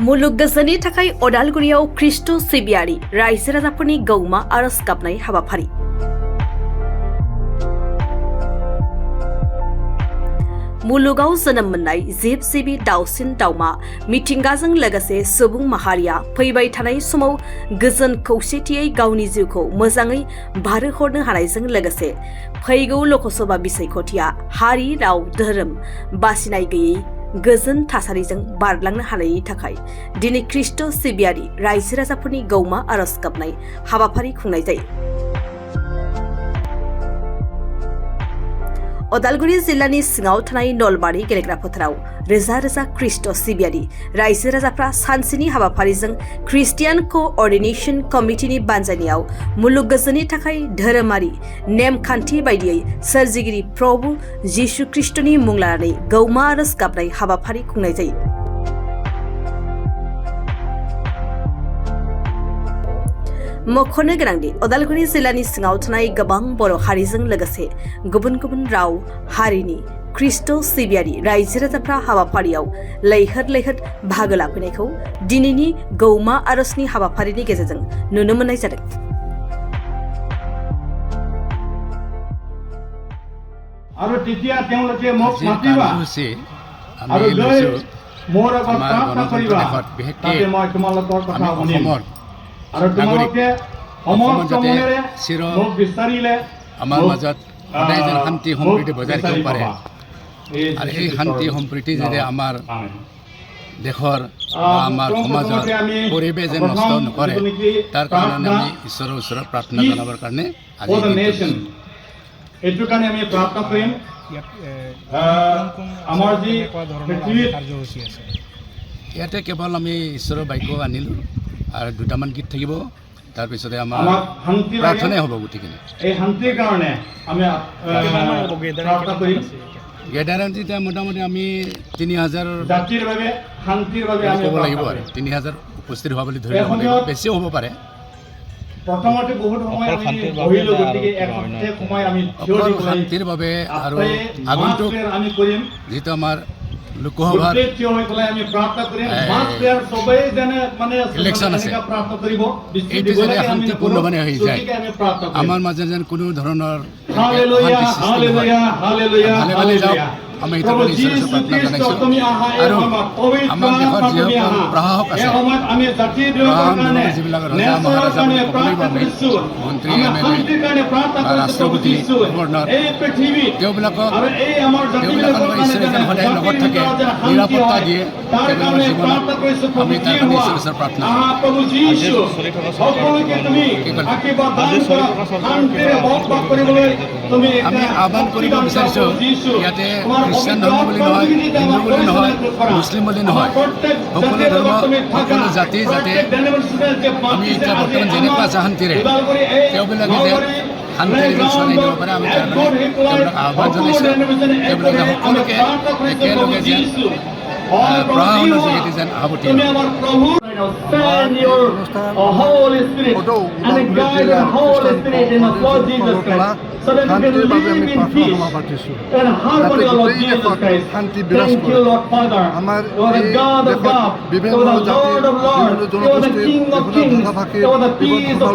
मुलुग गोजोननि थाखाय अदालगुरियाव ख्रिस्ट' सिबियारि रायजो राजाफोरनि गौमा आरज गाबनाय हाबाफारि। मुलुगाव जोनोम मोननाय जिब जिबि दाउसिन दाउमा मिथिंगाजों लोगोसे सुबुं माहारिया फैबाय थानाय समाव गोजोन खौसेथियै गावनि जिउखौ मोजाङै बारहोहरनो हानायजों लोगोसे फैगौ ल'कसभा बिसायख'थिया हारि राव धोरोम बासिनाय गैयै गोजोन थासारिजों बारलांनो हानायनि थाखाय दिनै ख्रिस्ट' सिबियारि रायजो राजाफोरनि गौमा आरज गाबनाय हाबाफारि खुंनाय जायो। अदालगुरि जिल्लानि सिङाव थानाय नलबारि गेलेग्रा फोथाराव रोजा रोजा ख्रिस्ट' सिबियारि रायजो राजाफ्रा सानसेनि हाबाफारिजों ख्रिस्टियान क'अर्डिनेशन कमिटिनि बानजायनायाव मुलुग गोजोननि थाखाय धोरोमारि नेमखान्थि बायदियै सोरजिगिरि प्रभु जिशु ख्रिस्ट'नि मुं लानानै गौमा आरज गाबनाय हाबाफारि खुंनाय जायो। मख'नो गोनांदि अदालगुरि जिल्लानि सिङाव थानाय गोबां बर' हारिजों लोगोसे गुबुन गुबुन राव हारिनि ख्रिस्ट' सिबियारि रायजो राजाफ्रा हाबाफारियाव लैहोर लैहोर बाहागो लाफैनायखौ दिनैनि गौमा आरजनि हाबाफारिनि गेजेरजों नुनो मोननाय जादों। আৰু তেতিয়া তেওঁলোকে মোক মাতিবা আৰু লৈ মোৰ আগত প্ৰাৰ্থনা কৰিবা তাতে মই তোমালোকৰ কথা শুনিম আৰু তোমালোকে সমস্ত মনেৰে মোক বিচাৰিলে আমাৰ মাজত সদায় যেন শান্তি সম্প্ৰীতি বজাই ৰাখিব পাৰে আৰু এই শান্তি সম্প্ৰীতি যাতে আমাৰ দেশৰ বা আমাৰ সমাজৰ পৰিৱেশ যেন নষ্ট নকৰে তাৰ কাৰণে আমি ঈশ্বৰৰ ওচৰত প্ৰাৰ্থনা জনাবৰ কাৰণে আজি এইটো কাৰণে আমি প্ৰাৰ্থনা কৰিম। আমাৰ যি ইয়াতে কেৱল আমি ঈশ্বৰৰ বাক্য আনিলোঁ আৰু দুটামান গীত থাকিব, তাৰপিছতে আমাৰ প্ৰাৰ্থনাই হ'ব গোটেইখিনি। এই শান্তিৰ কাৰণে আমি প্ৰাৰ্থনা কৰিম। গেডাৰান যেতিয়া মোটামুটি আমি 3000 জাতিৰ বাবে শান্তিৰ বাবে আমি ক'ব লাগিব আৰু 3000 উপস্থিত হোৱা বুলি ধৰি ল'ব লাগিব, বেছিও হ'ব পাৰে। প্ৰথমতে বহুত সময় আমি বহিলোঁ, গতিকে এক সময় আমি শান্তিৰ বাবে আৰু আগন্তুক আমি কৰিম যিটো আমাৰ লোকসভাৰ ইলেকশ্যন আছে এইটো যাতে শান্তিপূৰ্ণভাৱে হৈ যায়, আমাৰ মাজে যেন কোনো ধৰণৰ ভালে যাওক আমি সেইটো বুলি ঈশ্বৰৰ প্ৰাৰ্থনা জনাইছোঁ। আৰু আমাৰ দেশৰ যিসকল প্ৰশাসক আছে, যিবিলাক ৰজা মহাৰাজা মন্ত্ৰী MLA বা ৰাষ্ট্ৰপতি গভৰ্ণৰ তেওঁবিলাকক ঈশ্বৰে যেন সদায় লগত থাকে, নিৰাপত্তা দিয়ে তেওঁলোকৰ জীৱনত, আমি তাৰ কাৰণে ঈশ্বৰৰ প্ৰাৰ্থনা আমি আহ্বান কৰিব বিচাৰিছোঁ। ইয়াতে খ্ৰীষ্টান ধৰ্ম বুলি নহয়, হিন্দু বুলি নহয়, মুছলিম বুলি নহয়, সকলো ধৰ্ম সকলো জাতি যাতে আমি এতিয়া বৰ্তমান যেনেকুৱা আছে শান্তিৰে তেওঁবিলাকে যে শান্তিৰে যেন চলাই নিব পাৰে, আমি তাৰ কাৰণে তেওঁবিলাক আহ্বান জনাইছোঁ। তেওঁবিলাকে সকলোকে একেলগে যেন প্ৰশাসনৰ যোগেদি যেন আৱদ্ধ Send your Holy Spirit and guide your Holy Spirit in the Lord Jesus Christ, so that we can live in peace and harmony, Lord Jesus Christ. Thank you, Lord Father. You are the God of God, you are the Lord of Lords, you are the King of Kings, you are the peace of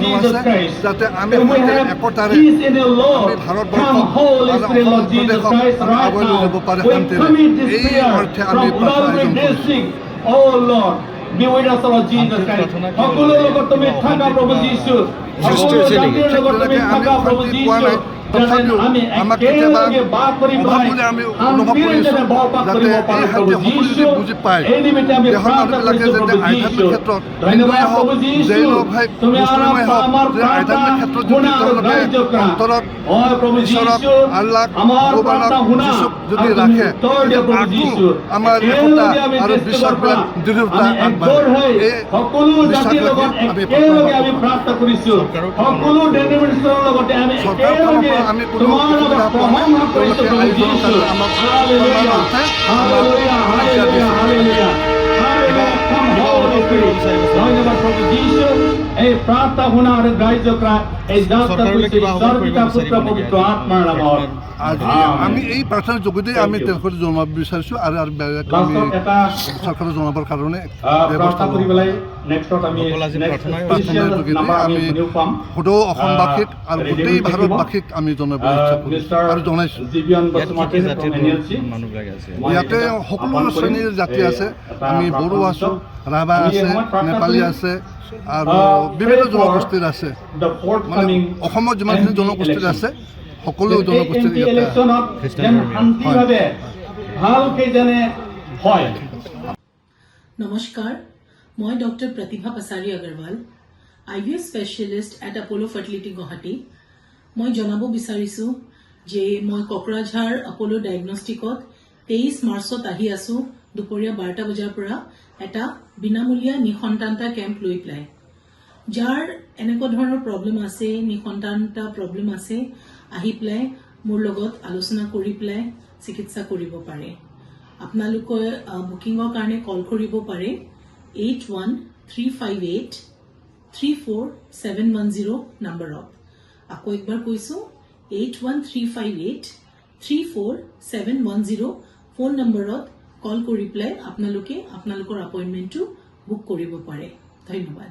Jesus Christ. And we have peace in the Lord. Come, Holy Spirit, Lord Jesus Christ, right now. We commit this prayer from Calvary District, oh Lord. Be with us, Lord Jesus Christ. সকলো লগত তুমি থাকা প্ৰভু যীশু, সকলো জাতিৰ লগত তুমি থাকা প্ৰভু যীশু, আমি একেলগে বাস কৰি শান্তিৰে যেনে বসবাস কৰিব পাৰোঁ প্ৰভু যীশু। এই নিমিত্তে আমি প্ৰাৰ্থনা কৰিছোঁ প্ৰভু যীশু। ধন্যবাদ প্ৰভু যীশু, তুমি আমাৰ প্ৰাৰ্থনা শুনা আৰু গ্ৰাহ্য কৰা। প্ৰভু যীশু, আমাৰ প্ৰাৰ্থনা শুনা আৰু উত্তৰ দিয়া প্ৰভু যীশু। একেলগে আমি দৃষ্টিকৰ পৰা আমি একগোট হৈ সকলো জাতিৰ লগত একেলগে আমি প্ৰাৰ্থনা কৰিছোঁ, সকলো ডেনোমিনেশ্যনৰ লগতে আমি একেলগে তোমাৰ নামত প্ৰশংসা কৰিছোঁ প্ৰভু যীশু। Hallelujah, hallelujah, hallelujah, hallelujah, hallelujah. ধন্যবাদ প্ৰভু যীশু, এই প্ৰাৰ্থনা শুনা আৰু গ্ৰাহ্য কৰা এই যাত্ৰা কৰিছে ঈশ্বৰ পিতা পুত্ৰ পবিত্ৰ আত্মাৰ নামত আজি আমি এই প্ৰাৰ্থনাৰ যোগেদি আমি তেওঁলোকক জনাব বিচাৰিছোঁ আৰু বেলেগ আমি লাষ্টত এটা চৰকাৰক জনাবৰ কাৰণে প্ৰাৰ্থনা কৰি পেলাই নেক্সটত আমি প্ৰাৰ্থনাৰ যোগেদি আমি সদৌ অসমবাসীক আৰু গোটেই ভাৰতবাসীক আমি জনাব ইচ্ছা কৰিছোঁ আৰু জনাইছোঁ। ইয়াতে সকলো শ্ৰেণীৰ জাতি আছে, আমি বড়ো আছোঁ, ৰাভা আছে, নেপালী আছে আৰু বিভিন্ন জনগোষ্ঠীৰ আছে, মানে অসমত যিমানখিনি জনগোষ্ঠীৰ আছে সকলো জনগোষ্ঠীৰ ইয়াতে হয়। নমস্কাৰ, মই doctor Pratibha Pachari Agarwal, IVF specialist at Apollo' fertility Guwahati. মই জনাব বিচাৰিছোঁ যে মই কোকৰাঝাৰ আপ'ল' ডায়েগনষ্টিকত 23 মাৰ্চত আহি আছোঁ দুপৰীয়া 12টা বজাৰ পৰা এটা বিনামূলীয়া নিসন্তানতা কেম্প লৈ পেলাই। যাৰ এনেকুৱা ধৰণৰ প্ৰব্লেম আছে, নিসন্তানতা প্ৰব্লেম আছে, আহি পেলাই মোৰ লগত আলোচনা কৰি পেলাই চিকিৎসা কৰিব পাৰে। আপোনালোকে বুকিঙৰ কাৰণে কল কৰিব পাৰে 8135834710 নম্বৰত। আকৌ একবাৰ কৈছোঁ 8135834710 ফোন নম্বৰত কল কৰি পেলাই আপোনালোকে আপোনালোকৰ এপইণ্টমেণ্টটো বুক কৰিব পাৰে। ধন্যবাদ।